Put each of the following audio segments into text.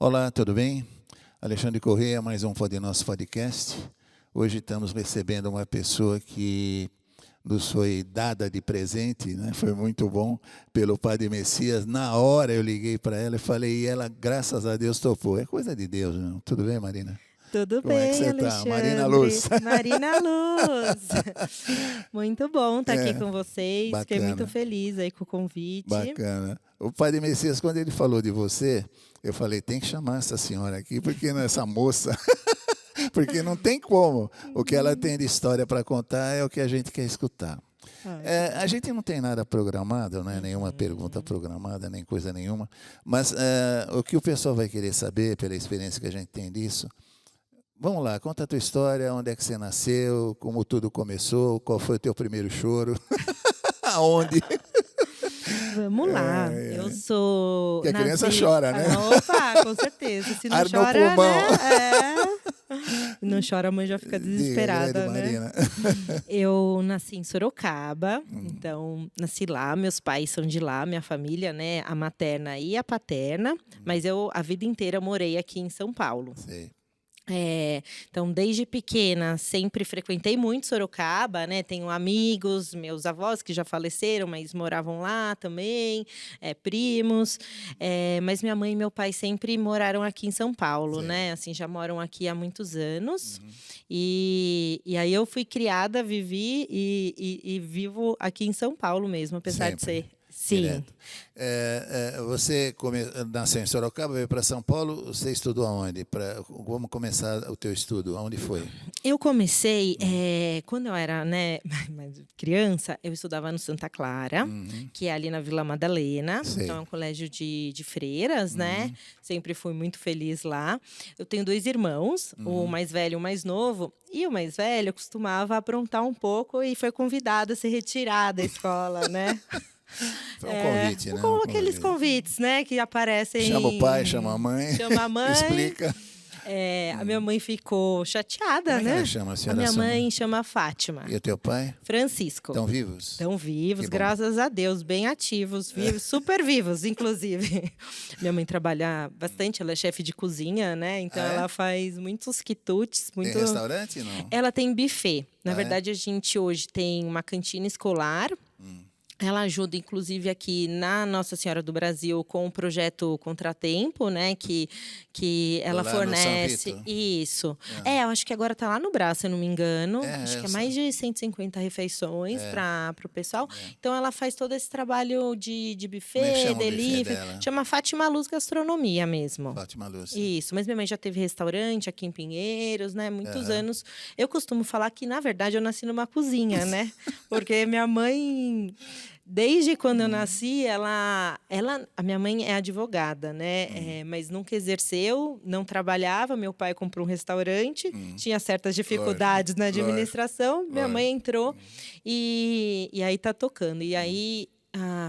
Olá, tudo bem? Alexandre Corrêa, mais um nosso podcast. Hoje estamos recebendo uma pessoa que nos foi dada de presente, né? Foi muito bom, pelo Padre Messias. Na hora eu liguei para ela e falei, e ela, graças a Deus, topou. É coisa de Deus, não? Tudo bem, Marina? Tudo Como é que bem, você está? Marina Luz. Marina Luz. Muito bom estar aqui É, com vocês. Fiquei muito bacana, feliz aí com o convite. bacana. O Padre Messias, quando ele falou de você, eu falei, tem que chamar essa senhora aqui, porque essa moça... Porque não tem como. O que ela tem de história para contar é o que a gente quer escutar. A gente não tem nada programado, né? Nenhuma pergunta programada, nem coisa nenhuma. Mas o que o pessoal vai querer saber, pela experiência que a gente tem disso, vamos lá, conta a tua história, onde é que você nasceu, como tudo começou, qual foi o teu primeiro choro, aonde... Vamos lá. Eu sou... Porque a criança chora, né? Opa, com certeza. Se não Ar no chora, pulmão. né? Se não chora, a mãe já fica desesperada, Diga, né? Marina. Eu nasci em Sorocaba, então nasci lá. Meus pais são de lá, minha família, né? A materna e a paterna. Mas eu, a vida inteira, morei aqui em São Paulo. Sei. Então, desde pequena, sempre frequentei muito Sorocaba, né? Tenho amigos, meus avós que já faleceram, mas moravam lá também, primos. Mas minha mãe e meu pai sempre moraram aqui em São Paulo, Sim. né? Assim, já moram aqui há muitos anos. E aí eu fui criada, vivi e vivo aqui em São Paulo mesmo, apesar de Sempre. ser... Sim. Direto. Você nasceu em Sorocaba, veio para São Paulo, você estudou aonde? Vamos começar o teu estudo, aonde foi? Eu comecei, quando eu era, né, mais criança, eu estudava no Santa Clara, que é ali na Vila Madalena. Sei. Então, é um colégio de freiras, né? Sempre fui muito feliz lá. Eu tenho 2 irmãos, o mais velho e o mais novo. E o mais velho costumava aprontar um pouco e foi convidado a se retirar da escola, né? Foi um convite, né? Como Um aqueles convite. convites, né? Que aparecem... Chama o pai, chama a mãe. Chama a mãe. Explica. A minha mãe ficou chateada, Como é que né? ela chama, a senhora? minha Sua mãe chama Fátima. E o teu pai? Francisco. Estão vivos? Estão vivos, Que bom. graças a Deus, bem ativos, vivos, super vivos, inclusive. Minha mãe trabalha bastante, ela é chefe de cozinha, né? Então ela faz muitos quitutes. Tem restaurante, não? Ela tem buffet. Na é? verdade, a gente hoje tem uma cantina escolar. Ela ajuda, inclusive, aqui na Nossa Senhora do Brasil com o projeto Contratempo, né? Que ela Lá no fornece. São Vito? Isso. Eu acho que agora está lá no Brás, se eu não me engano. Acho que é mais de 150 refeições para o pessoal. Então, ela faz todo esse trabalho de Como é que buffet, chama o buffet delivery. dela? Chama Fátima Luz Gastronomia mesmo. Fátima Lúcia. Isso, mas minha mãe já teve restaurante aqui em Pinheiros, né? Muitos anos. Eu costumo falar que, na verdade, eu nasci numa cozinha, né? Porque minha mãe, desde quando eu nasci, a minha mãe é advogada, né? Mas nunca exerceu, não trabalhava. Meu pai comprou um restaurante, tinha certas dificuldades na administração. Minha mãe entrou e aí tá tocando. E aí...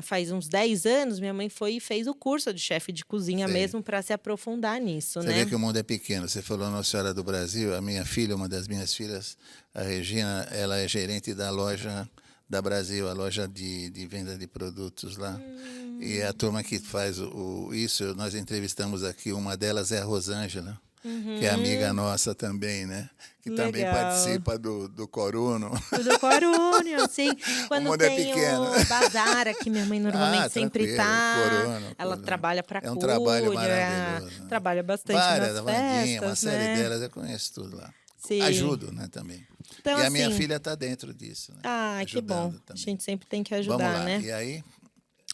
faz uns 10 anos, minha mãe foi e fez o curso de chefe de cozinha mesmo para se aprofundar nisso, Você né? vê que o mundo é pequeno. Você falou Nossa Senhora do Brasil. A minha filha, uma das minhas filhas, a Regina, ela é gerente da loja da Brasil, a loja de venda de produtos lá. E a turma que faz isso, nós entrevistamos aqui, uma delas é a Rosângela, que é amiga nossa também, né? Que também Legal. participa do Coruno. Do Corúnio, sim. Quando mundo é tem pequeno. o bazar aqui, minha mãe normalmente sempre tranquilo, tá. Coruno. Ela trabalha para É um trabalho maravilhoso, né? trabalha bastante Várias, nas a Vandinha, festas, uma série né? delas, eu conheço tudo lá. Sim. Ajudo, né, também. Então, E a minha assim, filha está dentro disso, né? que bom. Ajudando A também. gente sempre tem que Vamos ajudar, lá. né? E aí?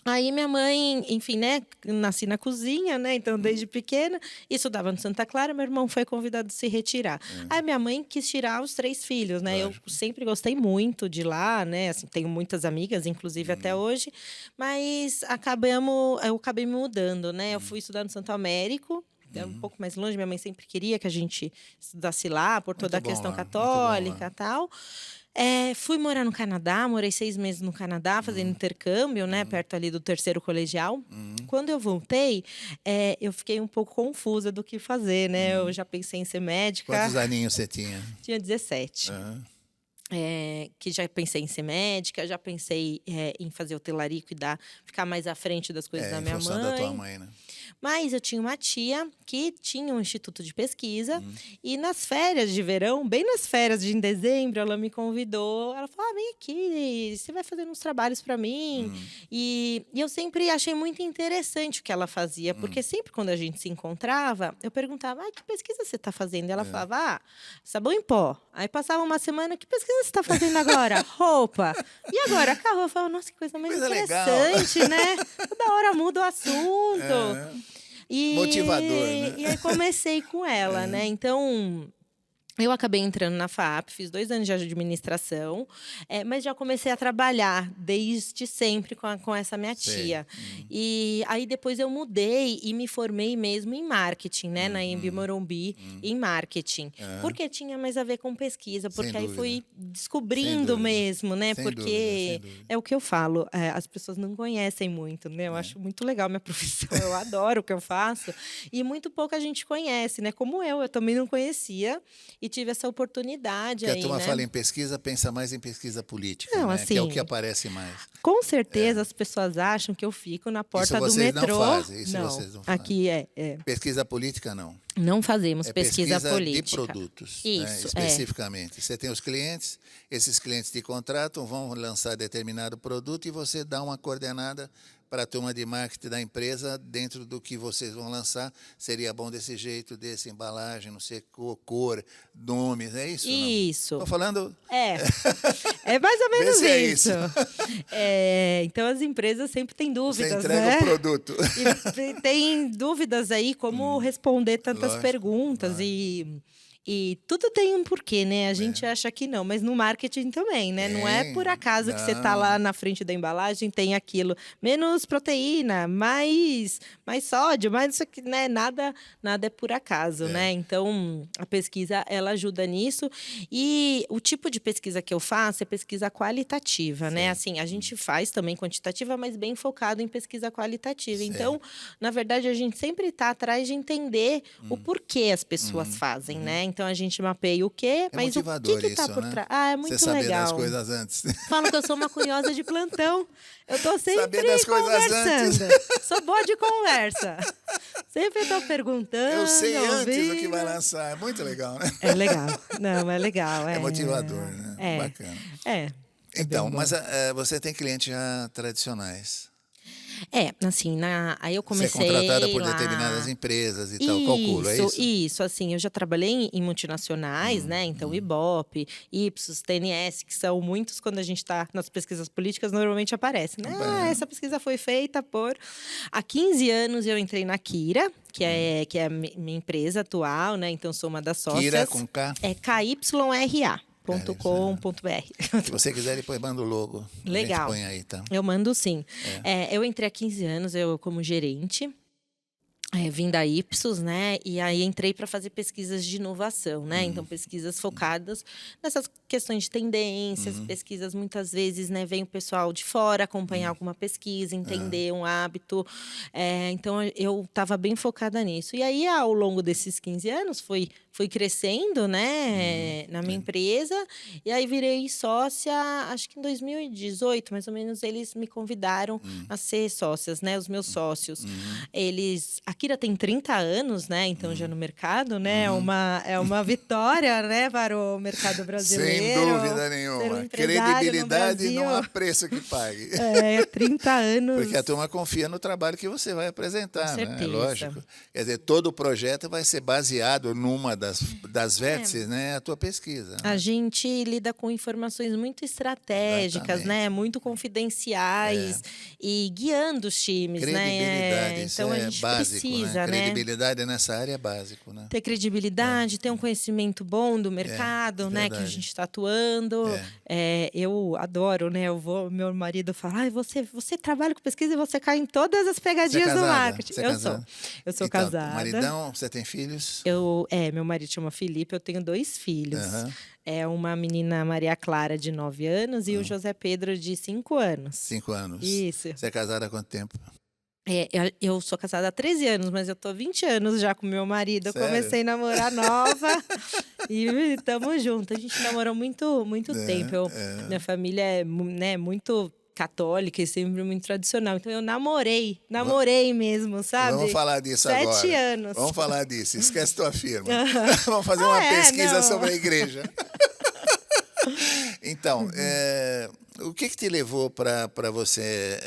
Aí minha mãe, enfim, né, nasci na cozinha, né, então desde pequena, estudava no Santa Clara, meu irmão foi convidado a se retirar. Aí minha mãe quis tirar os 3 filhos, né, Lógico. eu sempre gostei muito de lá, né, assim, tenho muitas amigas, inclusive até hoje, mas eu acabei me mudando, né, eu fui estudar no Santo Américo, é um pouco mais longe, minha mãe sempre queria que a gente estudasse lá, por toda a Muito bom questão lá, muito bom católica lá. e tal. Fui morar no Canadá, morei 6 meses no Canadá, fazendo intercâmbio, né, perto ali do 3º colegial. Quando eu voltei, eu fiquei um pouco confusa do que fazer, né? Eu já pensei em ser médica. Quantos aninhos você tinha? Tinha 17. Aham. Que já pensei em ser médica, já pensei em fazer hotelaria e ficar mais à frente das coisas da Em minha função mãe. da tua mãe, né? Mas eu tinha uma tia que tinha um instituto de pesquisa e nas férias de verão, bem nas férias de dezembro, ela me convidou. Ela falou, vem aqui, você vai fazer uns trabalhos para mim. E eu sempre achei muito interessante o que ela fazia, porque sempre quando a gente se encontrava, eu perguntava, que pesquisa você está fazendo? E ela falava, sabão em pó. Aí passava uma semana, que pesquisa você está fazendo agora? Roupa. E agora, carro? Eu falava, nossa, que coisa mais interessante, né? Toda hora muda o assunto. Motivador, né? E aí comecei com ela, né? Então, eu acabei entrando na FAP, fiz 2 anos de administração, mas já comecei a trabalhar desde sempre com essa minha tia. E aí depois eu mudei e me formei mesmo em marketing, né? Na Embi Morumbi, em marketing. Porque tinha mais a ver com pesquisa, porque aí fui descobrindo mesmo, né? Porque é o que eu falo, as pessoas não conhecem muito, né? Eu acho muito legal a minha profissão, eu adoro o que eu faço. E muito pouca gente conhece, né? Como eu também não conhecia. E tive essa oportunidade aí, a turma né? fala em pesquisa, pensa mais em pesquisa política, não, né? assim, Que é o que aparece mais. Com certeza as pessoas acham que eu fico na porta do metrô. Não fazem, isso não, vocês não fazem. Aqui Pesquisa política, não. Não fazemos pesquisa política. De produtos, isso, né? Especificamente. Você tem os clientes, esses clientes te contratam, vão lançar determinado produto e você dá uma coordenada para a turma de marketing da empresa dentro do que vocês vão lançar. Seria bom desse jeito, desse embalagem, não sei, cor, nomes, é isso? Isso. Estou falando... É mais ou menos isso. Então, as empresas sempre têm dúvidas, você entrega o produto. E tem dúvidas aí como responder tantas perguntas e tudo tem um porquê, né? A gente acha que não, mas no marketing também, né? Não é por acaso que você está lá na frente da embalagem, tem aquilo, menos proteína, mais sódio, mais isso aqui, né? Nada é por acaso, né? Então, a pesquisa, ela ajuda nisso. E o tipo de pesquisa que eu faço é pesquisa qualitativa, né? Assim, a gente faz também quantitativa, mas bem focado em pesquisa qualitativa. Então, na verdade, a gente sempre está atrás de entender o porquê as pessoas fazem, né? Então, a gente mapeia o quê, mas o que está por trás. É muito você legal. Você saber das coisas antes. Falo que eu sou uma curiosa de plantão. Eu estou sempre saber das conversando. Antes. Sou boa de conversa. Sempre estou perguntando. Eu sei antes o que vai lançar. É muito legal, né? É legal. Não, é legal. É motivador, né? Bacana. Então, mas você tem clientes já tradicionais. Assim, aí eu comecei Você é contratada por lá... determinadas empresas e tal, calculo, é isso? Isso, assim, eu já trabalhei em multinacionais, né? Então, Ibope, Ipsos, TNS, que são muitos quando a gente está nas pesquisas políticas, normalmente aparece, né? Essa pesquisa foi feita por... Há 15 anos eu entrei na Kira, que é a minha empresa atual, né? Então, sou uma das sócias. Kira com K? É KYRA. .com.br. Se você quiser, depois manda o logo. Legal. A gente põe aí, tá? Eu mando sim. Eu entrei há 15 anos, eu como gerente. Vim da Ipsos, né? E aí entrei para fazer pesquisas de inovação, né? Então, pesquisas focadas nessas questões de tendências, pesquisas muitas vezes, né? Vem o pessoal de fora acompanhar alguma pesquisa, entender um hábito. Então, eu estava bem focada nisso. E aí, ao longo desses 15 anos, fui crescendo, né? Na minha empresa. E aí, virei sócia, acho que em 2018, mais ou menos, eles me convidaram a ser sócias, né? Os meus sócios. A Kira tem 30 anos, né? Então, já no mercado, né? É uma vitória, né? Para o mercado brasileiro. Sem dúvida nenhuma. Credibilidade não há preço que pague. 30 anos. Porque a turma confia no trabalho que você vai apresentar, com certeza. Né? Lógico. Quer dizer, todo o projeto vai ser baseado numa das vértices, né? A tua pesquisa. A gente lida com informações muito estratégicas, né? Muito confidenciais e guiando os times, credibilidade, né? Então, a gente básico. Né? Credibilidade nessa área é básico, né? Ter credibilidade, ter um conhecimento bom do mercado, né? Que a gente está atuando. Eu adoro, né? Meu marido fala, você trabalha com pesquisa e você cai em todas as pegadinhas do marketing. Eu sou casada. Maridão, você tem filhos? Meu marido chama Felipe, eu tenho 2 filhos. Uma menina Maria Clara, de 9 anos, e o José Pedro, de 5 anos. 5 anos. Isso. Você é casada há quanto tempo? Eu sou casada há 13 anos, mas eu tô há 20 anos já com meu marido. Eu Sério? comecei a namorar nova e estamos juntos. A gente namorou muito tempo. Minha família é, né, muito católica e sempre muito tradicional. Então, eu namorei mesmo, sabe? Vamos falar disso 7 agora. 7 anos. Vamos falar disso. Esquece tua firma. Vamos fazer uma pesquisa não. sobre a igreja. Então, o que te levou para você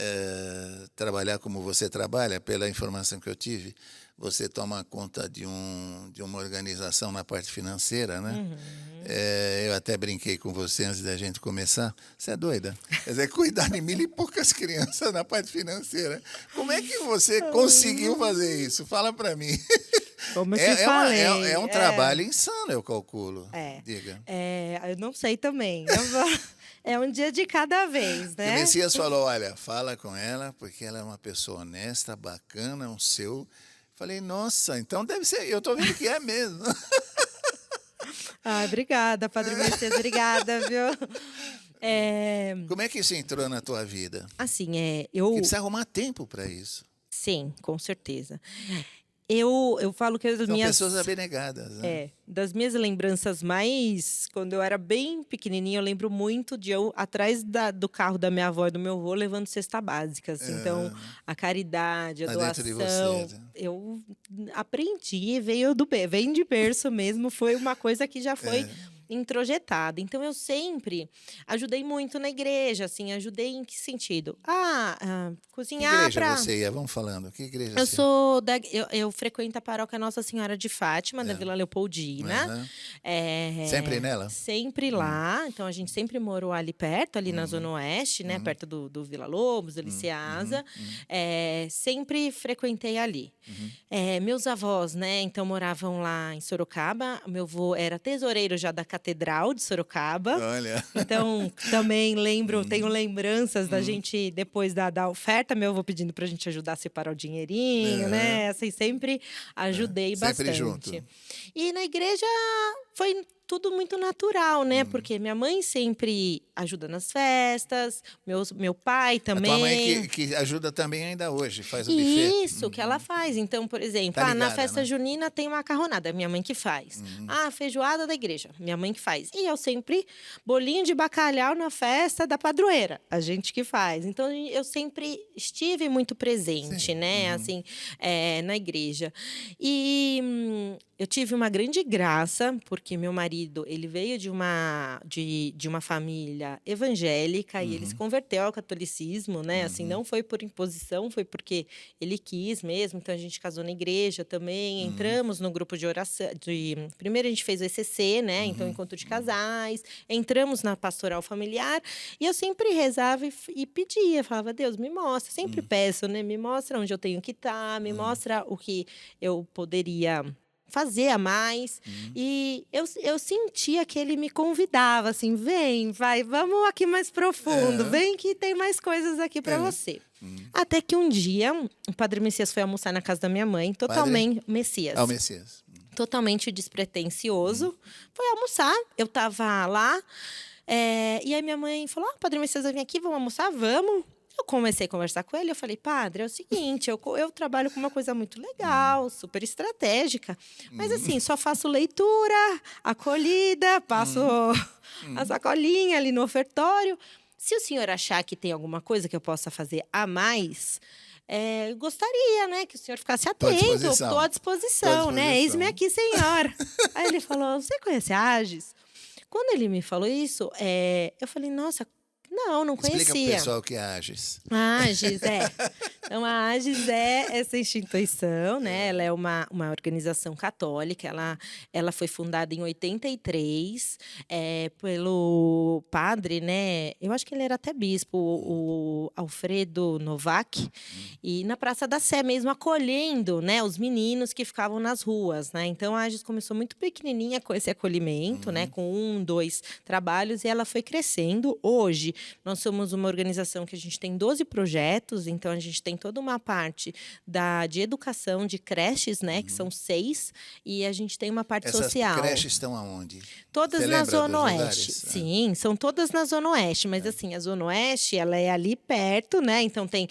trabalhar como você trabalha? Pela informação que eu tive, você toma conta de uma organização na parte financeira, né? Uhum. Eu até brinquei com você antes da gente começar. Você é doida? Quer dizer, cuidar de 1.000 e poucas crianças na parte financeira. Como é que você conseguiu fazer isso? Fala para mim. Como eu te falei. É um trabalho insano, eu calculo. Diga. Eu não sei também. É um dia de cada vez, né? O Messias falou, olha, fala com ela, porque ela é uma pessoa honesta, bacana, um seu. Falei, nossa, então deve ser. Eu tô vendo que é mesmo. Obrigada, Padre Messias, obrigada, viu? Como é que isso entrou na tua vida? Assim, Porque precisa arrumar tempo para isso. Sim, com certeza. Eu falo que São pessoas abnegadas, né? Das minhas lembranças mais... Quando eu era bem pequenininha, eu lembro muito de eu atrás do carro da minha avó e do meu avô levando cesta básica. Assim. Então, a caridade, a doação... De você, né? Eu aprendi, vem de berço mesmo. Foi uma coisa que já foi... introjetada. Então, eu sempre ajudei muito na igreja, assim, ajudei em que sentido? Cozinhar para... Que igreja você ia? Vamos falando. Que igreja eu você sou eu frequento a paróquia Nossa Senhora de Fátima, da Vila Leopoldina. Sempre nela? Sempre lá. Então, a gente sempre morou ali perto, ali na Zona Oeste, né? Perto do Vila Lobos, do Liceasa. Sempre frequentei ali. Meus avós, né? Então, moravam lá em Sorocaba. Meu avô era tesoureiro já da Catedral de Sorocaba. Olha. Então, também tenho lembranças da gente, depois da oferta, meu avô pedindo pra gente ajudar a separar o dinheirinho, né? Assim, sempre ajudei bastante. Sempre junto. E na igreja foi tudo muito natural, né? Porque minha mãe sempre ajuda nas festas, meu pai também. A tua mãe que ajuda também ainda hoje, faz o buffet. Isso, que ela faz. Então, por exemplo, Tá ligada, na festa né? junina tem macarronada, minha mãe que faz. Feijoada da igreja, minha mãe que faz. E eu sempre, bolinho de bacalhau na festa da padroeira, a gente que faz. Então, eu sempre estive muito presente, né? Assim, na igreja. E eu tive uma grande graça, porque meu marido, ele veio de uma família evangélica e ele se converteu ao catolicismo, né? Assim, não foi por imposição, foi porque ele quis mesmo. Então, a gente casou na igreja também, entramos no grupo de oração. Primeiro, a gente fez o ECC, né? Então, encontro de casais. Entramos na pastoral familiar e eu sempre rezava e pedia. Falava, Deus, me mostra. Sempre peço, né? Me mostra onde eu tenho que estar, me mostra o que eu poderia fazer a mais. E eu sentia que ele me convidava, assim, vem, vai, vamos aqui mais profundo, vem que tem mais coisas aqui para você. Até que um dia, o Padre Messias foi almoçar na casa da minha mãe, totalmente... Messias. O Messias. Totalmente despretensioso. Foi almoçar, eu tava lá, e aí minha mãe falou, Padre Messias vai vir aqui, vamos almoçar? Vamos. Eu comecei a conversar com ele, eu falei, padre, é o seguinte, eu trabalho com uma coisa muito legal, super estratégica, mas assim, só faço leitura, acolhida, passo a sacolinha ali no ofertório. Se o senhor achar que tem alguma coisa que eu possa fazer a mais, gostaria, né, que o senhor ficasse atento, estou à disposição, né, eis-me aqui, senhor. Aí ele falou, você conhece a Agis? Quando ele me falou isso, eu falei, nossa, não conhecia. Explica para o pessoal o que é a Agis. A Agis, Então, a Agis é essa instituição, né? Ela é uma organização católica. Ela foi fundada em 83 pelo padre, né? Eu acho que ele era até bispo, o Alfredo Novak. E na Praça da Sé mesmo, acolhendo, né, os meninos que ficavam nas ruas, né? Então, a Agis começou muito pequenininha com esse acolhimento, né? Com 2 trabalhos. E ela foi crescendo. Hoje, nós somos uma organização que a gente tem 12 projetos, então a gente tem toda uma parte de educação, de creches, né, que são 6, e a gente tem uma parte social. Essas creches estão aonde? Todas na Zona Oeste. Sim, são todas na Zona Oeste, mas assim, a Zona Oeste, ela é ali perto, né, então tem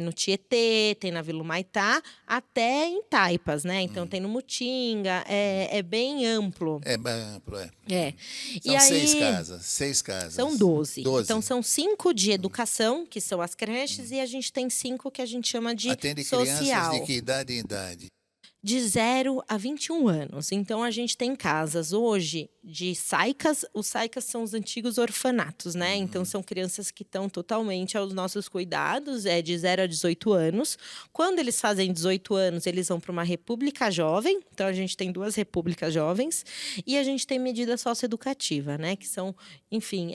no Tietê, tem na Vila Humaitá, até em Taipas, né, então tem no Mutinga, é bem amplo. É bem amplo, São e aí, 6 casas. São 12. Então, são 5 de educação, que são as creches, e a gente tem 5 que a gente chama de Atende social. crianças de que idade em idade? De 0 a 21 anos. Então, a gente tem casas hoje de saicas. Os saicas são os antigos orfanatos, né? Então, são crianças que estão totalmente aos nossos cuidados, de 0 a 18 anos. Quando eles fazem 18 anos, eles vão para uma república jovem. Então, a gente tem 2 repúblicas jovens. E a gente tem medida socioeducativa, né? Que são, enfim,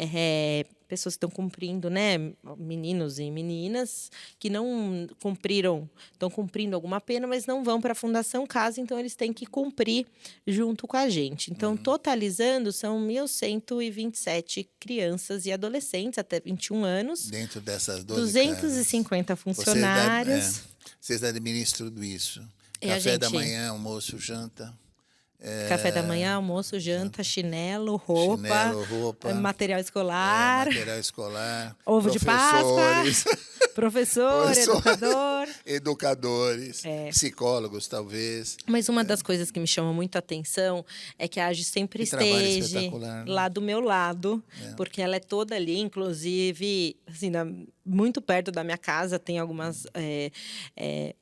pessoas que estão cumprindo, né? Meninos e meninas que não cumpriram, estão cumprindo alguma pena, mas não vão para a Fundação Casa, então eles têm que cumprir junto com a gente. Então, totalizando, são 1.127 crianças e adolescentes até 21 anos. Dentro dessas 12 250 funcionários. Vocês administram tudo isso. E Café da manhã, almoço, janta. Café da manhã, almoço, janta, chinelo, roupa, material escolar, ovo de Páscoa, professor, educadores, psicólogos, talvez. Mas uma das coisas que me chama muito a atenção é que a Agi sempre esteja lá do meu lado, porque ela é toda ali, inclusive, assim, muito perto da minha casa, tem algumas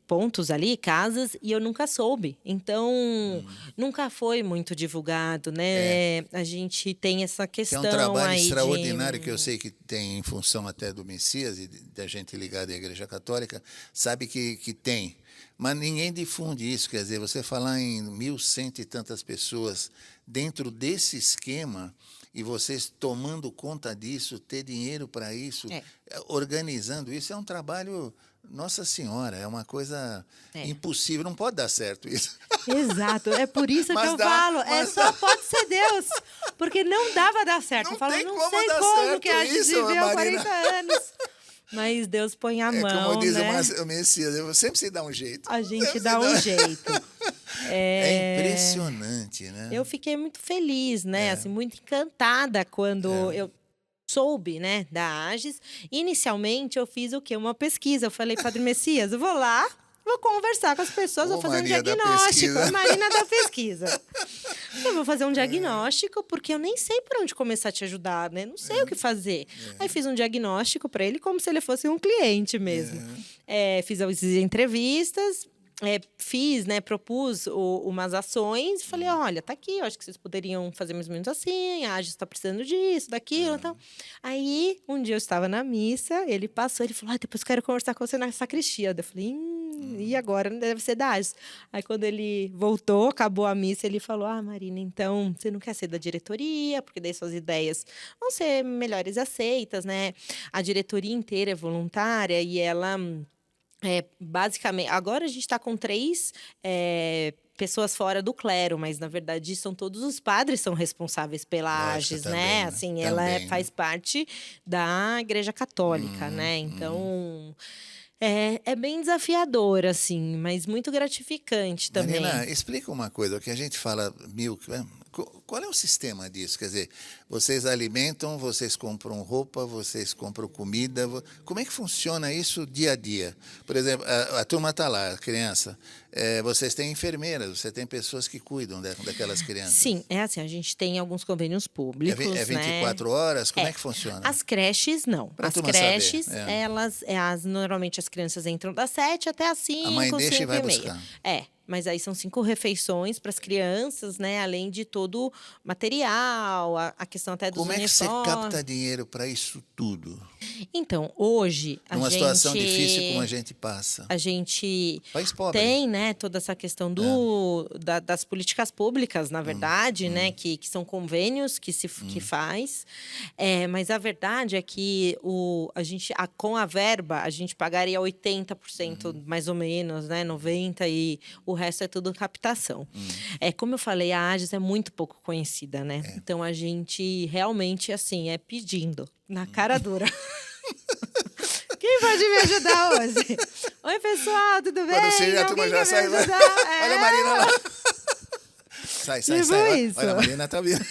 pontos ali, casas, e eu nunca soube. Então, nunca foi muito divulgado, né? A gente tem essa questão aí. É um trabalho extraordinário que eu sei que tem em função até do Messias e da gente ligada à Igreja Católica, sabe que tem. Mas ninguém difunde isso, quer dizer, você falar em 1.100 e tantas pessoas dentro desse esquema e vocês tomando conta disso, ter dinheiro para isso, organizando isso, é um trabalho, Nossa Senhora, é uma coisa impossível, não pode dar certo isso. Exato, é por isso que eu falo, só pode ser Deus, porque não dava dar certo. Não eu falo, tem não como sei dar como certo que a gente isso, viveu Marina. 40 anos. Mas Deus põe a mão, como diz né? o Messias, eu sempre se dá um jeito. A gente dá um jeito. É impressionante, né? Eu fiquei muito feliz, né? Assim, muito encantada quando eu soube, né, da Agis. Inicialmente, eu fiz o quê? Uma pesquisa. Eu falei, Padre Messias, eu vou lá, vou conversar com as pessoas, vou fazer um diagnóstico. A Marina da pesquisa. Eu vou fazer um diagnóstico, porque eu nem sei por onde começar a te ajudar, né? Não sei o que fazer. Aí fiz um diagnóstico para ele, como se ele fosse um cliente mesmo. Fiz as entrevistas. Fiz, né, propus umas ações, falei, olha, tá aqui, eu acho que vocês poderiam fazer mais ou menos assim, a Agis está precisando disso, daquilo, então. Aí, um dia eu estava na missa, ele passou, ele falou, depois eu quero conversar com você na sacristia. Eu falei, e agora? Não deve ser da Agis. Aí, quando ele voltou, acabou a missa, ele falou, Marina, então, você não quer ser da diretoria, porque daí suas ideias vão ser melhores aceitas, né? A diretoria inteira é voluntária e ela... basicamente, agora a gente está com 3 pessoas fora do clero, mas na verdade são todos os padres são responsáveis pela Agis, né? Assim, ela faz parte da Igreja Católica, né? Então é bem desafiador, assim, mas muito gratificante também. Marina, explica uma coisa, o que a gente fala qual é o sistema disso? Quer dizer, vocês alimentam, vocês compram roupa, vocês compram comida. Como é que funciona isso dia a dia? Por exemplo, a turma está lá, a criança. Vocês têm enfermeiras, você tem pessoas que cuidam daquelas crianças. Sim, é assim, a gente tem alguns convênios públicos, É 24 horas? Como é que funciona? As creches, não. As creches, elas normalmente as crianças entram das 7 até as 5, a mãe deixa 5 e vai e meia. buscar. Mas aí são 5 refeições para as crianças, né? Além de todo o material, a questão até dos uniformes. Como é que você capta dinheiro para isso tudo? Então, hoje, numa situação difícil como a gente passa. A gente País pobre. Tem, né, toda essa questão das políticas públicas, na verdade, né? Que são convênios que faz. Mas a verdade é que com a verba, a gente pagaria 80%, mais ou menos, né? 90% e o resto é tudo captação. Como eu falei, a Agis é muito pouco conhecida, né? Então, a gente realmente, assim, pedindo, na cara dura. Quem pode me ajudar hoje? Oi, pessoal, tudo bem? Quando você já turma já sai. Olha a Marina lá. Sai. Olha, a Marina tá vindo.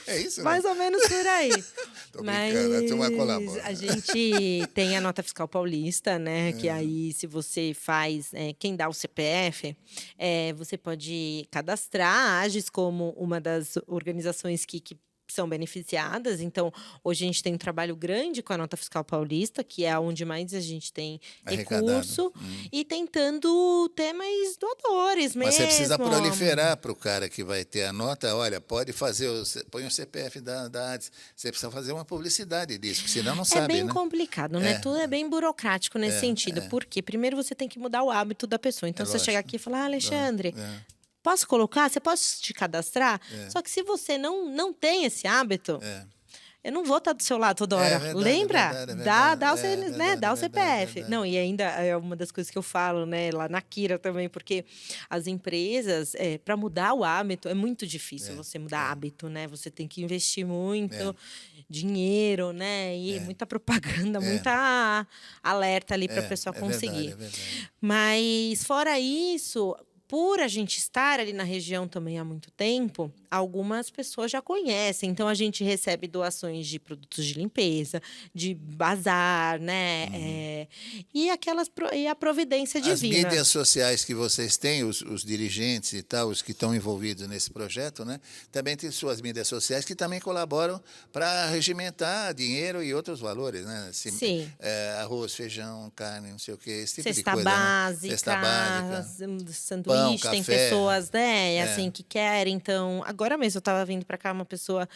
É isso, né? Mais ou menos por aí. Tô brincando, a turma colabora. A gente tem a nota fiscal paulista, né? Que aí, se você faz... quem dá o CPF, você pode cadastrar a Agis como uma das organizações que são beneficiadas. Então, hoje a gente tem um trabalho grande com a Nota Fiscal Paulista, que é onde mais a gente tem recurso, e tentando ter mais doadores mesmo. Mas você precisa proliferar para o cara que vai ter a nota, olha, pode fazer, põe o CPF da ADS, você precisa fazer uma publicidade disso, porque senão não sabe, É bem né? complicado, né? Tudo é bem burocrático nesse sentido, porque primeiro você tem que mudar o hábito da pessoa. Então, você chega aqui e fala, Alexandre... Posso colocar? Você pode te cadastrar? Só que se você não tem esse hábito, eu não vou estar do seu lado toda hora. Lembra? Dá o CPF. Não, e ainda é uma das coisas que eu falo, né, lá na Kira também, porque as empresas, para mudar o hábito, é muito difícil você mudar hábito, né? Você tem que investir muito dinheiro, né? E muita propaganda, muita alerta ali para a pessoa conseguir. Verdade. Mas, fora isso, por a gente estar ali na região também há muito tempo, algumas pessoas já conhecem. Então, a gente recebe doações de produtos de limpeza, de bazar, né? E a providência divina. As mídias sociais que vocês têm, os dirigentes e tal, os que estão envolvidos nesse projeto, né? Também tem suas mídias sociais que também colaboram para regimentar dinheiro e outros valores, né? Sim. Arroz, feijão, carne, não sei o quê, esse tipo Cesta de coisa. básica, Cesta básica, sanduíche, pão, tem café. pessoas, né, assim, que querem. Então, agora mesmo eu estava vindo para cá, uma pessoa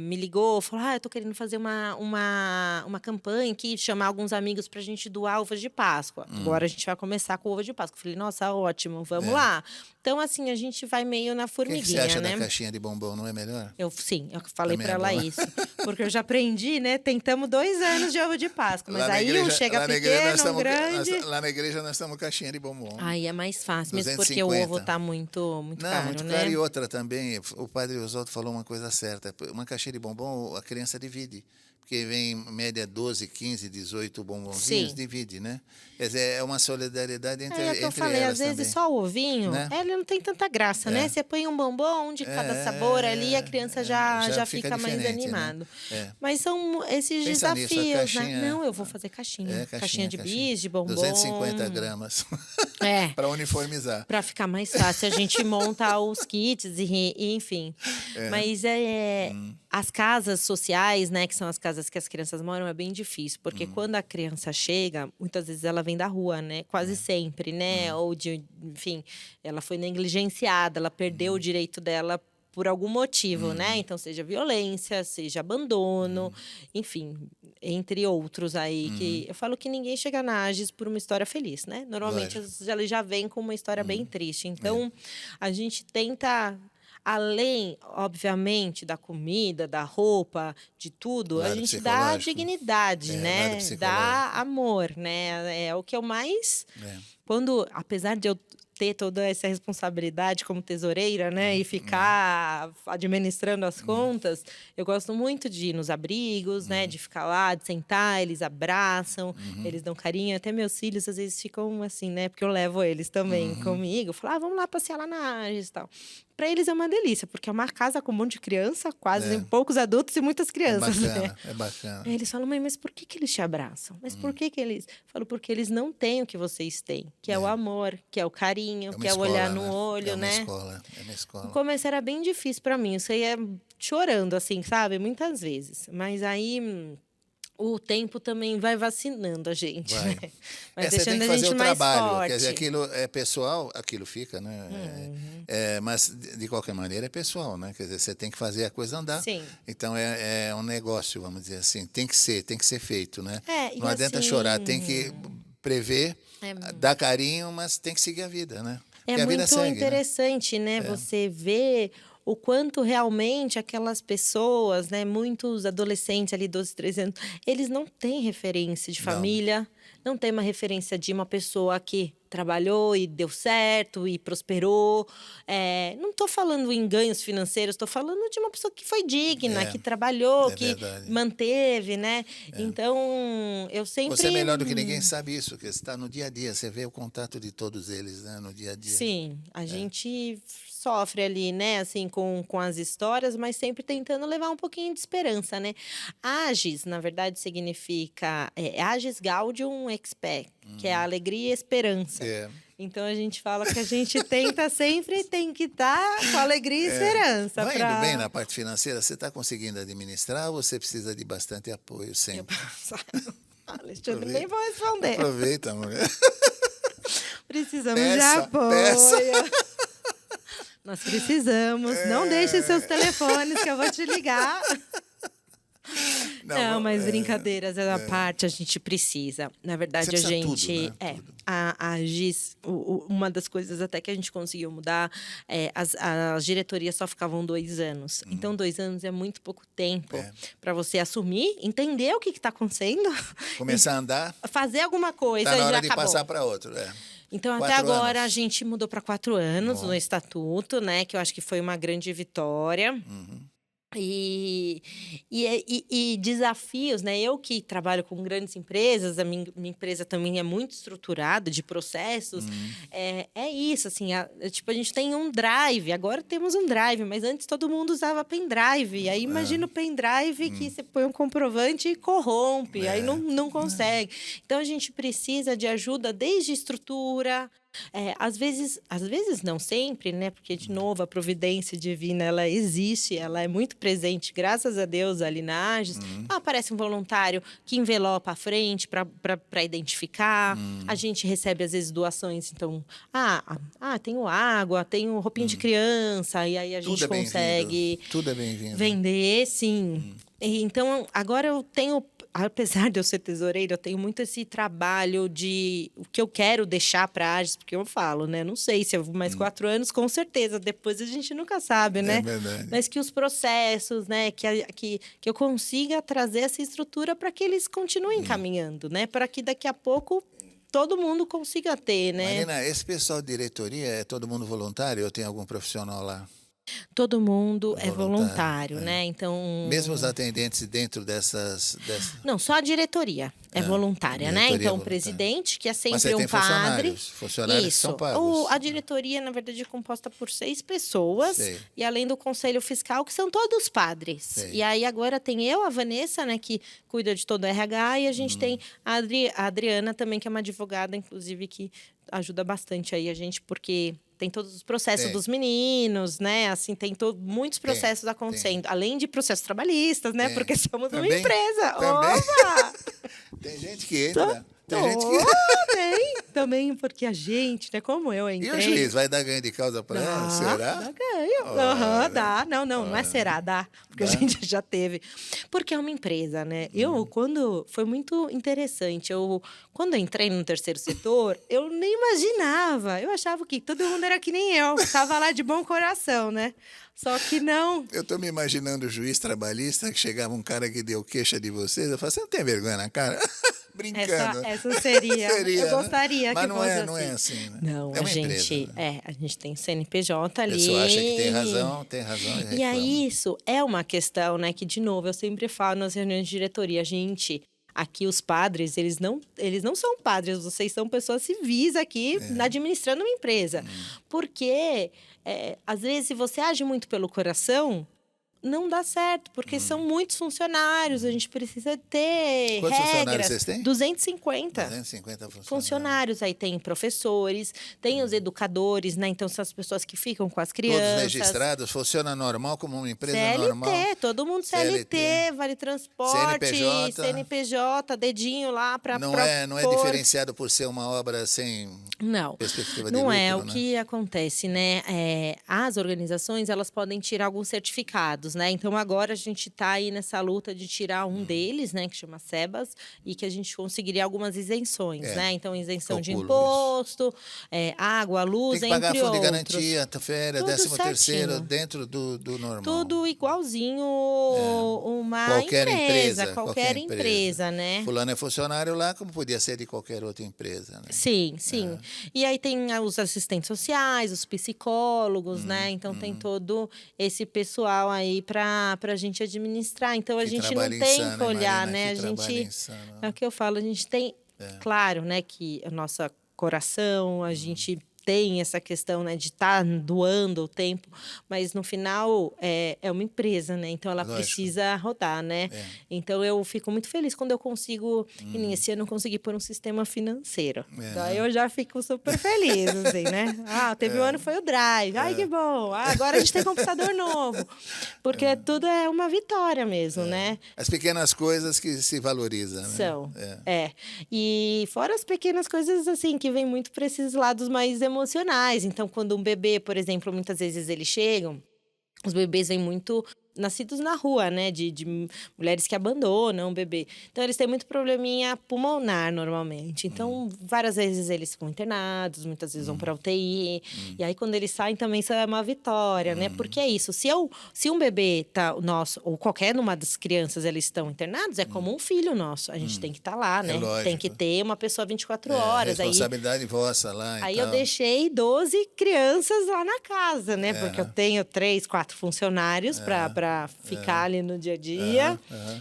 me ligou, falou, eu tô querendo fazer uma campanha aqui, chamar alguns amigos pra gente doar uvas de Páscoa. Agora a gente vai começar com uva de Páscoa. Eu falei, nossa, ótimo, vamos lá. Então, assim, a gente vai meio na O que formiguinha, você acha né? da caixinha de bombom, não é melhor? Eu falei Também para é ela bom. isso. Porque eu já aprendi, né? Tentamos 2 anos de ovo de Páscoa. Mas aí um chega pequeno, um grande... Lá na igreja nós estamos caixinha de bombom. Aí é mais fácil, mesmo porque o 250. ovo tá muito caro, Muito né? caro. E outra também, o padre Oswaldo falou uma coisa certa. Uma caixinha de bombom, a criança divide. Porque vem, em média, 12, 15, 18 bombonzinhos, divide, né? Quer dizer, é uma solidariedade entre elas. É o que eu falei, às vezes também. só o ovinho, Né? Ele não tem tanta graça, né? Você põe um bombom de cada sabor ali, a criança já fica mais diferente, animado. né? Mas são esses Pensa nisso, a desafios, caixinha- né? Não, eu vou fazer caixinha. Caixinha de bis, de bombom. 250 gramas para uniformizar. Para ficar mais fácil, a gente monta os kits e enfim. Mas as casas sociais, né, que são as casas que as crianças moram, é bem difícil, porque quando a criança chega, muitas vezes ela vem da rua, né? Quase sempre, né? Ou enfim, ela foi negligenciada, ela perdeu o direito dela por algum motivo, né? Então, seja violência, seja abandono, enfim, entre outros aí. Que eu falo que ninguém chega na AGES por uma história feliz, né? Normalmente ele já vem com uma história bem triste. Então, a gente tenta, além, obviamente, da comida, da roupa, de tudo, a Lado gente dá psicológico. dignidade, Lado né? psicológico. Dá amor, né? É o que eu mais... Quando, apesar de eu ter toda essa responsabilidade como tesoureira, né, e ficar administrando as contas, eu gosto muito de ir nos abrigos, né, de ficar lá, de sentar, eles abraçam, eles dão carinho, até meus filhos às vezes ficam assim, né, porque eu levo eles também comigo, eu falo, vamos lá passear lá na AGES e tal. Para eles é uma delícia, porque é uma casa com um monte de criança, quase poucos adultos e muitas crianças, né? É bacana. Aí eles falam, mãe, mas por que eles te abraçam? Mas por que eles... Eu falo, porque eles não têm o que vocês têm, que é o amor, que é o carinho, que é o olhar no olho, né? É uma escola. No começo era bem difícil para mim, isso aí é chorando, assim, sabe? Muitas vezes. Mas aí... O tempo também vai vacinando a gente, Vai. né? Vai Você tem deixando que a fazer gente o mais trabalho. forte. Quer dizer, aquilo é pessoal, aquilo fica, né? Mas, de qualquer maneira, é pessoal, né? Quer dizer, você tem que fazer a coisa andar. Sim. Então, é um negócio, vamos dizer assim. Tem que ser feito, né? E não adianta assim, chorar, tem que prever, dar carinho, mas tem que seguir a vida, né? Porque a vida muito segue, interessante, né? Você vê o quanto realmente aquelas pessoas, né, muitos adolescentes ali, 12, 13 anos, eles não têm referência de família, não tem uma referência de uma pessoa que trabalhou e deu certo e prosperou. Não estou falando em ganhos financeiros, estou falando de uma pessoa que foi digna, que trabalhou, que verdade. manteve, né? Então, eu sempre... Você é melhor do que ninguém sabe isso, porque você está no dia a dia, você vê o contato de todos eles, né, no dia a dia. Sim, a gente sofre ali, né, assim, com as histórias, mas sempre tentando levar um pouquinho de esperança, né? AGES, na verdade, significa Ages Gaudium um expé, que é a alegria e esperança. Então, a gente fala que a gente tenta sempre, tem que estar com alegria e esperança. Vai indo bem na parte financeira? Você está conseguindo administrar ou você precisa de bastante apoio sempre? Alexandre, nem vou responder. Aproveita, amor. Precisamos de apoio. Nós precisamos. Não deixe seus telefones que eu vou te ligar. Não, mas brincadeiras à parte, a gente precisa. Na verdade, a gente... Tudo, né? Tudo. A GIS, uma das coisas até que a gente conseguiu mudar, as diretorias só ficavam 2 anos. Então, 2 anos é muito pouco tempo para você assumir, entender o que está acontecendo. Começar a andar. Fazer alguma coisa Tá na hora já de acabou. passar para outro, Então, 4 até agora, anos. a gente mudou para 4 anos no estatuto, né? Que eu acho que foi uma grande vitória. E desafios, né? Eu que trabalho com grandes empresas, a minha empresa também é muito estruturada de processos. É isso, assim, tipo, a gente tem um drive, agora temos um drive, mas antes todo mundo usava pendrive. Aí imagina o pendrive que você põe um comprovante e corrompe, aí não consegue. Então a gente precisa de ajuda desde estrutura. Às vezes não sempre, né? Porque, de novo, a providência divina, ela existe, ela é muito presente, graças a Deus, ali na AGES. Aparece um voluntário que envelopa a frente para identificar. A gente recebe, às vezes, doações. Então, tenho água, tenho roupinha de criança, e aí a gente consegue Tudo é bem-vindo. Vender, sim. Então, agora eu tenho... Apesar de eu ser tesoureira, eu tenho muito esse trabalho de o que eu quero deixar para a AGES, porque eu falo, né? Não sei se eu vou mais 4 anos, com certeza. Depois a gente nunca sabe, né? É verdade. Mas que os processos, né? Que eu consiga trazer essa estrutura para que eles continuem caminhando, né? Para que daqui a pouco todo mundo consiga ter, né? Marina, esse pessoal de diretoria é todo mundo voluntário ou tem algum profissional lá? Todo mundo é voluntário, né? Então... Mesmo os atendentes dentro dessas... Não, só a diretoria é voluntária, né? Então, o presidente, que é sempre um padre. Funcionários Isso. são pagos. A diretoria, na verdade, é composta por 6 pessoas. Sei. E além do conselho fiscal, que são todos padres. Sei. E aí, agora tem eu, a Vanessa, né? Que cuida de todo o RH. E a gente tem a Adriana também, que é uma advogada, inclusive, que ajuda bastante aí a gente, porque... Tem todos os processos dos meninos, né? Assim, tem muitos processos acontecendo. Além de processos trabalhistas, né? Porque somos uma empresa. Opa! Tem gente que entra. Tem gente que... Também, porque a gente, né? Como eu entrei... E o juiz vai dar ganho de causa para ela? Será? Dá ganho. Dá. Não é será, dá. Porque a gente já teve. Porque é uma empresa, né? Foi muito interessante. Quando eu entrei no terceiro setor, eu nem imaginava. Eu achava que todo mundo era que nem eu. Estava lá de bom coração, né? Só que não. Eu estou me imaginando o juiz trabalhista, que chegava um cara que deu queixa de vocês. Eu falei, você não tem vergonha na cara? Brincando. Essa seria. Eu gostaria mas que fosse assim. Não é assim, né? Não, é uma empresa, né? a gente tem CNPJ ali. A pessoa acha que tem razão. E aí, isso é uma questão, né? Que, de novo, eu sempre falo nas reuniões de diretoria, gente... Aqui, os padres, eles não são padres, vocês são pessoas civis aqui administrando uma empresa. Porque, às vezes, se você age muito pelo coração, não dá certo, porque são muitos funcionários, a gente precisa ter Quantos regras. funcionários vocês têm? 250. 250 funcionários. Aí tem professores, tem os educadores, né? Então, são as pessoas que ficam com as crianças. Todos registrados, funciona normal, como uma empresa CLT, normal? Todo mundo CLT, vale transporte, CNPJ, dedinho lá para... Não é diferenciado por ser uma obra sem perspectiva de lucro, não é. O né? que acontece, né? As organizações, elas podem tirar alguns certificados, né? Então, agora a gente está aí nessa luta de tirar um deles, né? Que chama SEBAS, e que a gente conseguiria algumas isenções, né? Então, isenção de imposto, água, luz, entre outros. Tem que pagar fundo de garantia, férias, 13º, dentro do normal. Tudo igualzinho uma qualquer empresa, né? Fulano é funcionário lá, como podia ser de qualquer outra empresa, né? Sim. E aí tem os assistentes sociais, os psicólogos, né? Então, tem todo esse pessoal aí para a gente administrar. Então, a gente não tem que olhar, né? A gente, é o que eu falo, a gente tem, claro, né, que a nossa coração, a gente tem essa questão, né, de estar doando o tempo, mas no final é uma empresa, né? Então ela Lógico. precisa rodar, né? Então eu fico muito feliz quando eu consigo, e nesse ano eu consegui pôr um sistema financeiro. Daí eu já fico super feliz, assim, né? Teve um ano foi o Drive, ai que bom, agora a gente tem computador novo, porque tudo é uma vitória mesmo, né? As pequenas coisas que se valorizam, né? São, E fora as pequenas coisas, assim, que vem muito para esses lados mais emocionais. Então, quando um bebê, por exemplo, muitas vezes eles chegam, os bebês vêm muito nascidos na rua, né? De mulheres que abandonam o bebê. Então, eles têm muito probleminha pulmonar, normalmente. Então, várias vezes eles ficam internados, muitas vezes vão para UTI. E aí, quando eles saem, também isso é uma vitória, né? Porque é isso. Se um bebê tá nosso, ou qualquer uma das crianças, eles estão internados, é como um filho nosso. A gente tem que estar lá, né? lógico. Tem que ter uma pessoa 24 horas. Responsabilidade vossa lá e Aí tal. eu deixei 12 crianças lá na casa, né? Porque eu tenho 3, 4 funcionários para ficar ali no dia a dia.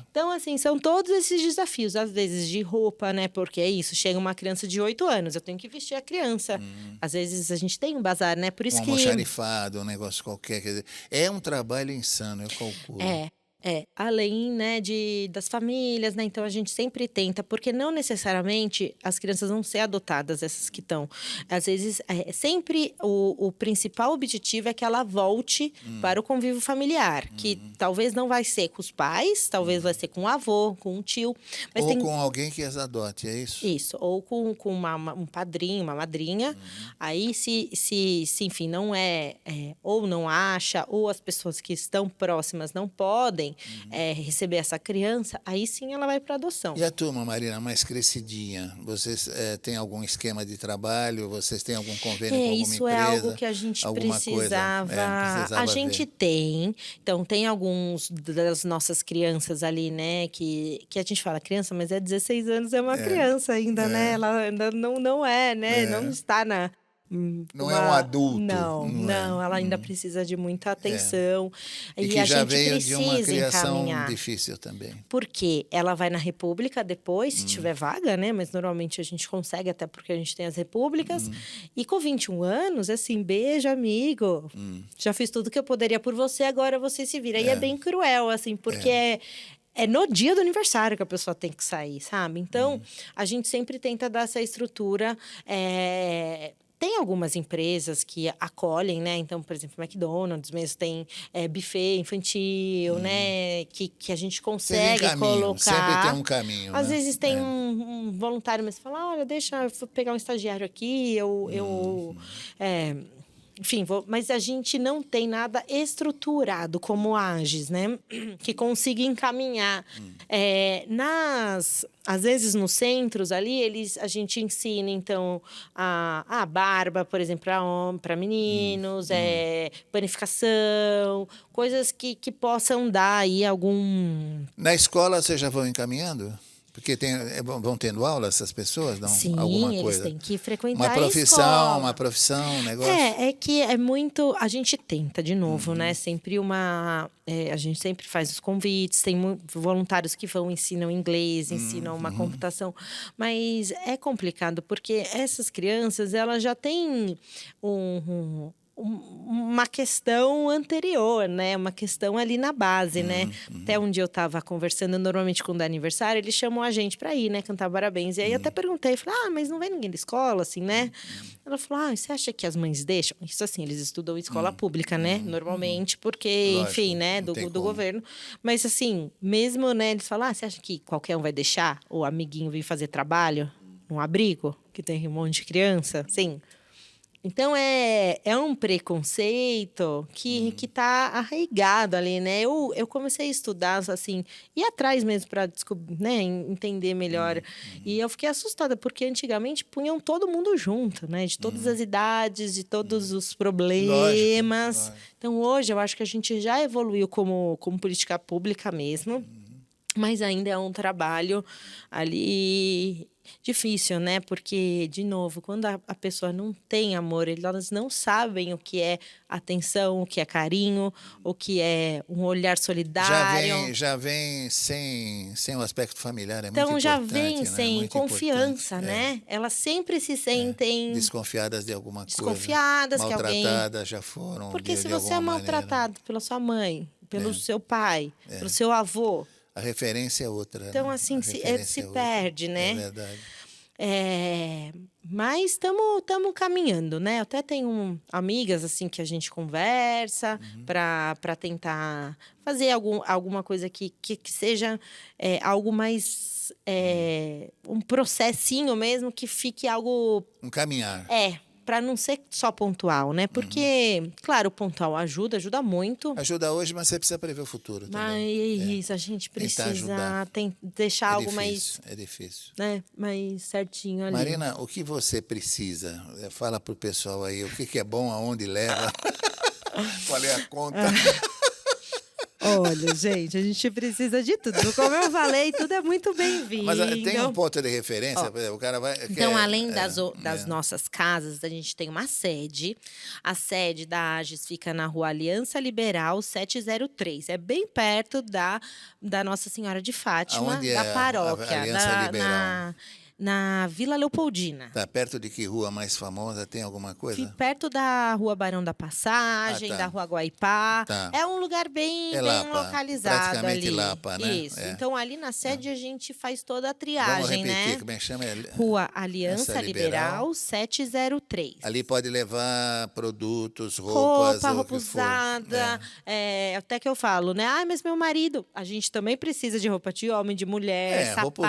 Então, assim, são todos esses desafios. Às vezes de roupa, né? Porque é isso, chega uma criança de 8 anos, eu tenho que vestir a criança. Às vezes a gente tem um bazar, né? Por isso Um almoxarifado, um negócio qualquer. Quer dizer, é um trabalho insano, eu calculo. Além, né, das famílias, né? Então a gente sempre tenta, porque não necessariamente as crianças vão ser adotadas, essas que estão. Às vezes, sempre o principal objetivo é que ela volte para o convívio familiar, que talvez não vai ser com os pais, talvez vai ser com o avô, com um tio. Mas Ou com alguém que as adote, é isso? Isso, ou com um padrinho, uma madrinha. Aí, se enfim, não ou não acha, ou as pessoas que estão próximas não podem receber essa criança, aí sim ela vai para adoção. E a turma, Marina, mais crescidinha? Vocês têm algum esquema de trabalho? Vocês têm algum convênio com alguma Isso empresa? É algo que a gente precisava a gente ver. tem. Então, tem alguns das nossas crianças ali, né? Que a gente fala criança, mas 16 anos é uma criança ainda, né? Ela ainda não é, né? Não está na... Não é um adulto. Não, ela ainda precisa de muita atenção. E E que a já gente veio precisa de uma criação encaminhar. difícil também. Porque ela vai na República depois, se tiver vaga, né? Mas normalmente a gente consegue, até porque a gente tem as repúblicas. E com 21 anos, assim, beijo, amigo. Já fiz tudo que eu poderia por você, agora você se vira. E é bem cruel, assim, porque é no dia do aniversário que a pessoa tem que sair, sabe? Então, a gente sempre tenta dar essa estrutura. Tem algumas empresas que acolhem, né? Então, por exemplo, McDonald's mesmo tem buffet infantil, né? Que a gente consegue colocar. Sempre tem um caminho. Às né? vezes tem um voluntário, mas fala, olha, deixa eu pegar um estagiário aqui, enfim, mas a gente não tem nada estruturado como a AGES, né? Que consiga encaminhar. Às vezes, nos centros ali, a gente ensina, então, a barba, por exemplo, para meninos, panificação, coisas que possam dar aí algum... Na escola, vocês já vão encaminhando? Porque vão tendo aula essas pessoas? Não? Sim, Alguma eles coisa? têm que frequentar Uma profissão, um negócio? É que é muito... A gente tenta, de novo, né? Sempre a gente sempre faz os convites, tem voluntários que ensinam inglês, ensinam uma computação. Mas é complicado, porque essas crianças, elas já têm uma questão anterior, né? Uma questão ali na base, né? Até um dia eu estava conversando, normalmente quando é aniversário, eles chamam a gente para ir, né? Cantar parabéns. E aí até perguntei, falei, mas não vem ninguém da escola, assim, né? Ela falou, você acha que as mães deixam? Isso assim, eles estudam em escola pública, né? Normalmente, porque, Lógico, enfim, né? Do governo. Mas assim, mesmo, né? Eles falam, você acha que qualquer um vai deixar o amiguinho vir fazer trabalho num abrigo que tem um monte de criança? Sim. Então, é um preconceito que está arraigado ali, né? Eu comecei a estudar, assim, ir atrás mesmo para descobrir, né? Entender melhor. E eu fiquei assustada, porque antigamente punham todo mundo junto, né? De todas as idades, de todos os problemas. Lógico. Então, hoje, eu acho que a gente já evoluiu como política pública mesmo. Mas ainda é um trabalho ali difícil, né? Porque, de novo, quando a pessoa não tem amor, elas não sabem o que é atenção, o que é carinho, o que é um olhar solidário. Já vem sem o aspecto familiar, é muito Então, já importante, vem né? sem Muito confiança, importante. né? Elas sempre se sentem Desconfiadas de alguma coisa. desconfiadas que alguém... Maltratadas já foram, Porque se de você é alguma maneira. maltratado pela sua mãe, pelo seu pai, pelo seu avô, A referência é outra. então, né? assim, A se referência é outra. perde, né? É verdade. Mas estamos caminhando, né? Eu até tenho amigas assim que a gente conversa para tentar fazer alguma coisa que seja algo mais um processinho mesmo, que fique algo Um caminhar. para não ser só pontual, né? Porque, claro, o pontual ajuda muito. Ajuda hoje, mas você precisa prever o futuro também. Mas a gente Tentar ajudar. precisa deixar algo mais, É difícil. né, mais certinho ali. Marina, o que você precisa? Fala pro pessoal aí, o que é bom, aonde leva, qual é a conta. Olha, gente, a gente precisa de tudo. Como eu falei, tudo é muito bem-vindo. Mas tem um ponto de referência? Por exemplo, o cara vai... Então, além das nossas casas, a gente tem uma sede. A sede da AGES fica na Rua Aliança Liberal 703. É bem perto da Nossa Senhora de Fátima, Aonde da é paróquia. a Aliança Liberal? Na Vila Leopoldina. Tá perto de que rua mais famosa? Tem alguma coisa? Perto da Rua Barão da Passagem, tá. da Rua Guaipá. Tá. É um lugar bem Lapa, localizado praticamente ali. Lapa, né? Isso. Então, ali na sede, a gente faz toda a Vamos triagem, repetir, né? como é que chama? Rua Aliança Aliança Liberal 703. Ali pode levar produtos, roupas, Roupa o que for. usada. Até que eu falo, né? Ah, mas meu marido... A gente também precisa de roupa de homem, de mulher, sapato.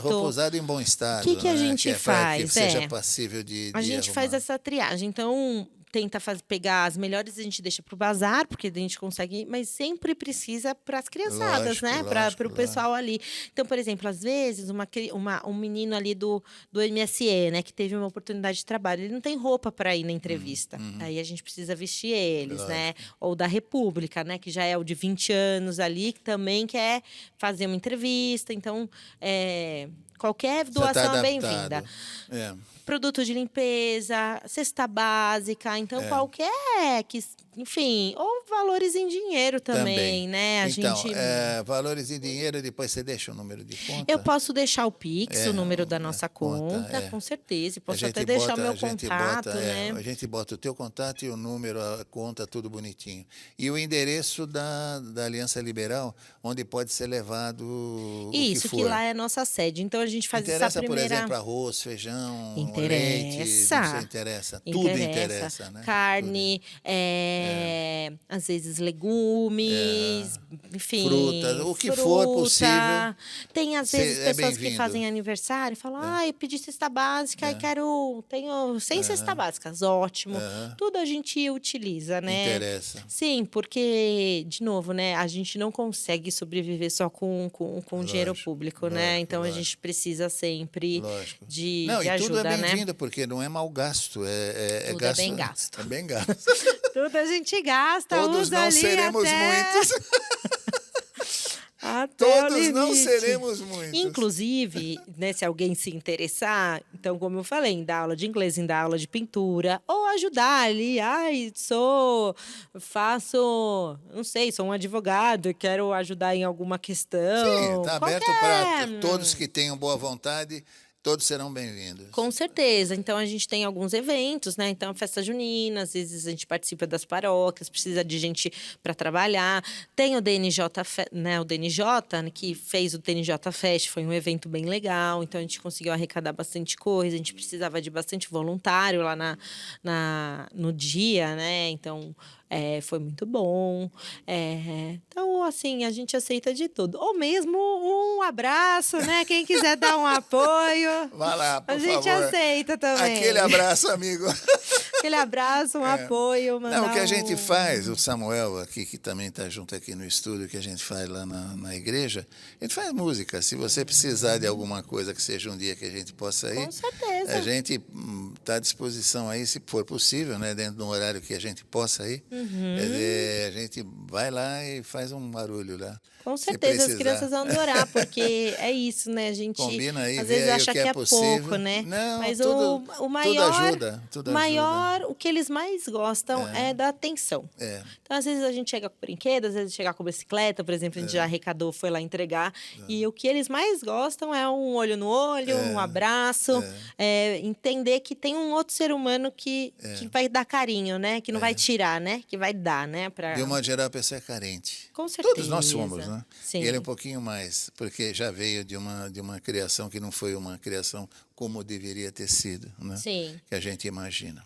Roupa usada em bom estado. O que a gente para que faz? seja passível de A gente arrumar. faz essa triagem. Então, tenta pegar as melhores, a gente deixa para o bazar, porque a gente consegue, mas sempre precisa para as criançadas, Lógico, né? Para o lógico. pessoal ali. Então, por exemplo, às vezes, um menino ali do MSE, né, que teve uma oportunidade de trabalho, ele não tem roupa para ir na entrevista. Aí a gente precisa vestir eles, né? Ou da República, né, que já é o de 20 anos ali, que também quer fazer uma entrevista. Então, qualquer doação é bem-vinda. Produto de limpeza, cesta básica, então qualquer que, enfim, ou valores em dinheiro também, né? Valores em dinheiro, depois você deixa o número de conta. Eu posso deixar o Pix, o número da nossa conta, com certeza. Posso até deixar o meu contato, né? A gente bota o teu contato e o número, a conta, tudo bonitinho. E o endereço da Aliança Liberal, onde pode ser levado o que for. Que lá é a nossa sede. Então, a gente faz essa primeira... por exemplo, arroz, feijão, leite, não sei, interessa. Tudo interessa, né? Carne, às vezes legumes, enfim. Frutas, o que for possível. Tem, às vezes, pessoas que fazem aniversário e falam, eu pedi cesta básica e tenho 100 cestas básicas. Ótimo. Tudo a gente utiliza, né? Interessa. Sim, porque, de novo, né? A gente não consegue sobreviver só com dinheiro público, né? Então, a gente precisa sempre de ajuda, tudo é né? bem-vindo, porque não é mal gasto. Tudo gasto, é bem gasto. É bem gasto. Tudo a gente gasta, Todos usa não ali seremos até... muitos. Todos não seremos muitos. Inclusive, né, se alguém se interessar, então, como eu falei, em dar aula de inglês, em dar aula de pintura, ou ajudar ali. Não sei, sou um advogado e quero ajudar em alguma questão. Sim, está aberto para todos que tenham boa vontade. Todos serão bem-vindos. Com certeza. Então, a gente tem alguns eventos, né? Então, a festa junina, às vezes a gente participa das paróquias, precisa de gente para trabalhar. Tem o DNJ, né? O DNJ, que fez o DNJ Fest, foi um evento bem legal. Então, a gente conseguiu arrecadar bastante coisa. A gente precisava de bastante voluntário lá no dia, né? Então... foi muito bom. Então, assim, a gente aceita de tudo. Ou mesmo um abraço, né? Quem quiser dar um apoio. Vai lá, por favor. A gente aceita também. Aquele abraço, amigo. aquele abraço, um apoio, mandar Não, o que a gente faz, o Samuel aqui, que também está junto aqui no estúdio, que a gente faz lá na igreja, a gente faz música. Se você precisar de alguma coisa que seja um dia que a gente possa ir, Com certeza. a gente está à disposição aí, se for possível, né, dentro de um horário que a gente possa ir. A gente vai lá e faz um barulho lá. Com Se certeza, as precisar. crianças vão adorar, porque é isso, né? A gente Combina aí, às vê vezes aí acha o que que é é possível. pouco, né? Não, Mas tudo o maior, ajuda, tudo maior, o que eles mais gostam é da atenção. É. Então, às vezes a gente chega com brinquedo, às vezes chega com bicicleta, por exemplo, a gente já arrecadou, foi lá entregar. E o que eles mais gostam é um olho no olho, um abraço, entender que tem um outro ser humano que vai dar carinho, né? Que não vai tirar, né? Que vai dar, né? De uma modo geral, a pessoa é carente. Com certeza. Todos nós somos, né? Sim. E ele é um pouquinho mais, porque já veio de uma criação que não foi uma criação como deveria ter sido, né? Sim. Que a gente imagina.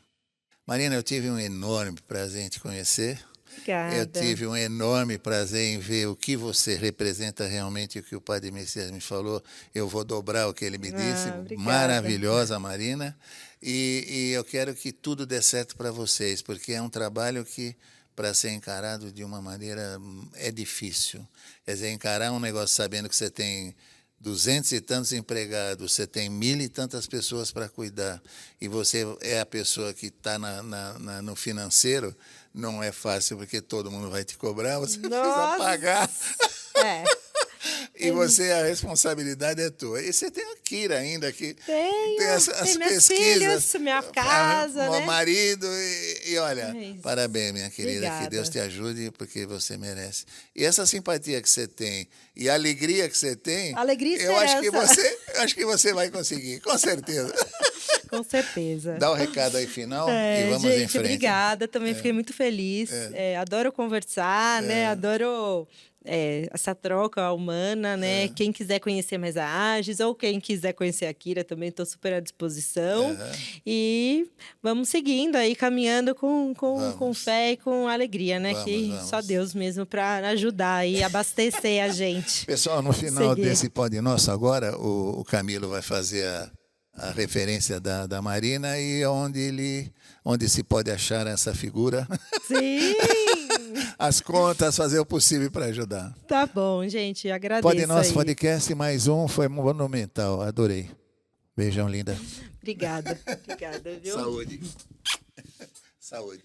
Marina, eu tive um enorme prazer em te conhecer. Obrigada. Eu tive um enorme prazer em ver o que você representa realmente, o que o Padre Messias me falou. Eu vou dobrar o que ele me disse. Obrigada. Maravilhosa, Marina. E eu quero que tudo dê certo para vocês, porque é um trabalho que, para ser encarado de uma maneira, é difícil. Quer dizer, encarar um negócio sabendo que você tem 200 e tantos empregados, você tem 1.000 e tantas pessoas para cuidar, e você é a pessoa que está no financeiro, não é fácil, porque todo mundo vai te cobrar, você precisa pagar. É. E você, a responsabilidade é tua. E você tem a Kira ainda, que Tenho, tem as tem meus pesquisas. filhos, minha casa, né? Marido, e olha, É isso. parabéns, minha querida, Obrigada. que Deus te ajude, porque você merece. E essa simpatia que você tem, e a alegria que você tem, Alegria e eu esperança. acho que você vai conseguir, com certeza. Com certeza. Dá o recado aí final e vamos gente, em frente. obrigada. Também fiquei muito feliz. Adoro conversar, né? Adoro essa troca humana, né? Quem quiser conhecer mais a Agis ou quem quiser conhecer a Kira, também estou super à disposição. E vamos seguindo aí, caminhando com fé e com alegria, né? Vamos. Só Deus mesmo para ajudar e abastecer a gente. Pessoal, no final desse Pode Nosso agora, o Camilo vai fazer a referência da Marina e onde se pode achar essa figura. Sim! As contas, fazer o possível para ajudar. Tá bom, gente. Agradeço. Pode Nosso aí. podcast, mais um, foi monumental. Adorei. Beijão, linda. Obrigada, viu? Saúde. Saúde.